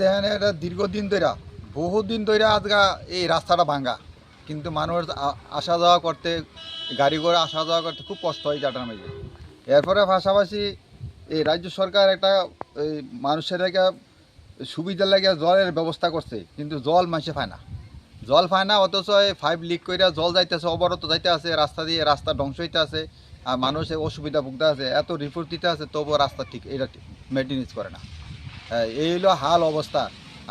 দেখেন এটা দীর্ঘদিন ধরে বহুদিন ধরে আজকে এই রাস্তাটা ভাঙ্গা, কিন্তু মানুষ আসা যাওয়া করতে, গাড়ি করে আসা যাওয়া করতে খুব কষ্ট হয় জাটার মাঝে। এরপরে পাশাপাশি এই রাজ্য সরকার একটা এই মানুষের একটা সুবিধার লাগে জলের ব্যবস্থা করছে, কিন্তু জল মানুষে পায় না, জল পায় না। অথচ এই পাইপ লিক করে জল যাইতেছে, অবরত যাইতে আছে রাস্তা দিয়ে, রাস্তা ধ্বংস হইতে আছে, আর মানুষের অসুবিধা ভুগতে আছে, এত রিপোর্ট দিতে আছে, তবুও রাস্তা ঠিক এটা মেনটেনেন্স করে না। এই হলো হাল অবস্থা।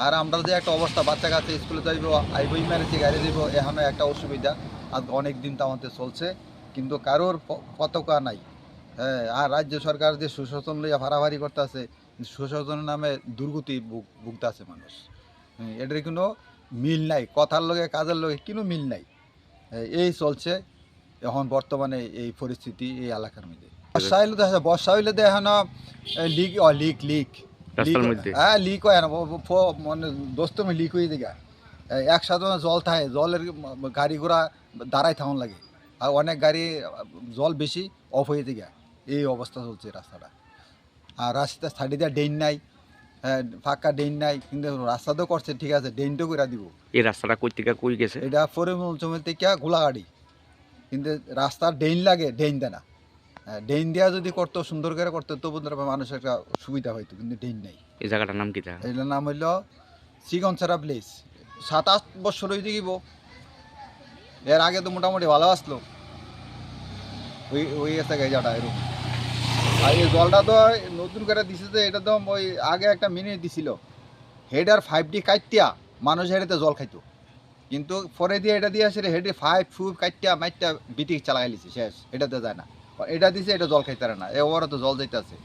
আর আমরা যে একটা অবস্থা, বাচ্চা কাছে স্কুলে যাইব, আইবই মেরেছি, গাড়ি দিব, এখানে একটা অসুবিধা। আজ অনেক দিন তো আমাদের চলছে, কিন্তু কারোর পতাকা নাই। হ্যাঁ, আর রাজ্য সরকার যে সুশাসন লইয়া ভাড়াভাড়ি করতে আছে, সুশাসনের নামে দুর্গতি ভুগতে আছে মানুষ। এটার কোনো মিল নাই, কথার লগে কাজের লগে কোনো মিল নাই। এই চলছে এখন বর্তমানে এই পরিস্থিতি এই এলাকার মধ্যে। বর্ষা হইলে তো বর্ষা হইলে তো এখন লিক লিক লিক লিক, রাস্তার মধ্যে হ্যাঁ লিক হয় না, মানে দোস্তমে লিক হয়ে যায়। একসাথে জল থাকে, জলের গাড়ি ঘোড়া দাঁড়াই থাকুন লাগে, আর অনেক গাড়ি জল বেশি অফ হয়ে যায়। এই অবস্থা চলছে রাস্তাটা। আর রাস্তার সাইডে দিয়ে ড্রেন নাই, হ্যাঁ ফাঁকা ড্রেন নাই, কিন্তু রাস্তা তো করছে ঠিক আছে, ড্রেনটাও করে দিব। এই রাস্তাটা কই থেকে কই গেছে? এটা পরিমল জমি থেকে গোলাগাড়ি, কিন্তু রাস্তার ড্রেন লাগে, ড্রেন দেয় না। ড্রেন দেওয়া যদি করতো, সুন্দর করে করতো, তবু মানুষের একটা সুবিধা হইতো, কিন্তু ড্রেন নেই। এই জায়গাটার নাম কি তা? এটার নাম হইল শ্রীগঞ্চরা প্লেস। 7-8 বছর হয়ে গিব, এর আগে তো মোটামুটি ভালো আসলো, ওই গেছে জায়গাটা এরকম। আর এই জলটা তো নতুন করে দিছে, যে এটা তো ওই আগে একটা মিনিট দিছিল, হেডার 5D কাইটিয়া মানুষ হেডেতে জল খাইতো, কিন্তু পরে দিয়ে এটা দিয়ে আসে হেডে 5 কাইটিয়া মাইটটা বিটি চালাই লিছে, শেষ। এটাতে যায় না, এটা দিছে, এটা জল খাইতে পারে না, এ ওভারও তো জল যাইতে আছে।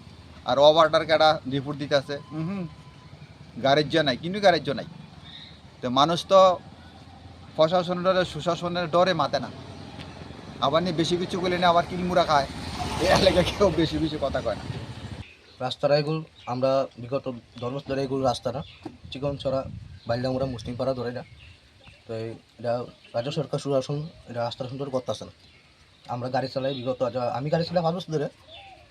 আর ওভারটার কাটা রিপোর্ট দিতে আছে, গাড়ির নাই, কিন্তু গাড়ির নাই। তো মানুষ তো প্রশাসনের ডরে, সুশাসনের ডরে মাতে না, আবার নিয়ে বেশি কিছু করলে না আবার কিলমুড়া খায়। এই এলাকায় কেউ বেশি বেশি কথা কয় না। রাস্তাটা এগুলো আমরা বিগত ধর্মস্থলের এগুলো রাস্তাটা চিকনছড়া বাইলডাঙ্গুড়া মুসলিমপাড়া ধরে না। তো এটা রাজ্য সরকার সুশাসন এটা রাস্তাটা সুন্দর করতেছে না। আমরা গাড়ি চালাই বিগত, আমি গাড়ি চালাই 5 বছর ধরে,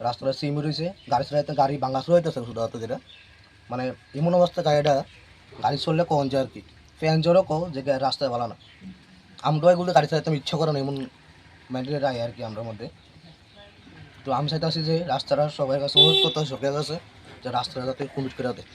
রাস্তাটা সিমি রয়েছে, গাড়ি চালাইতে গাড়ি ভাঙাচুরা হইতেছে শুধুমাত্র যেটা, মানে এমন অবস্থা গাড়িটা গাড়ি চললে কখন যায় আর কি, ফ্যান জোরও কো যে রাস্তায় ভালো না। আমরা এগুলো গাড়ি চালাইতে ইচ্ছা করে না, এমন মেন্টালি রায় আর কি আমরা মধ্যে। তো আমি চাইতে আছি যে রাস্তাটা সবার কাছে অনুরোধ করতে হয়, সরকারের কাছে, যে রাস্তাটা যাতে কমিট করে দেয়।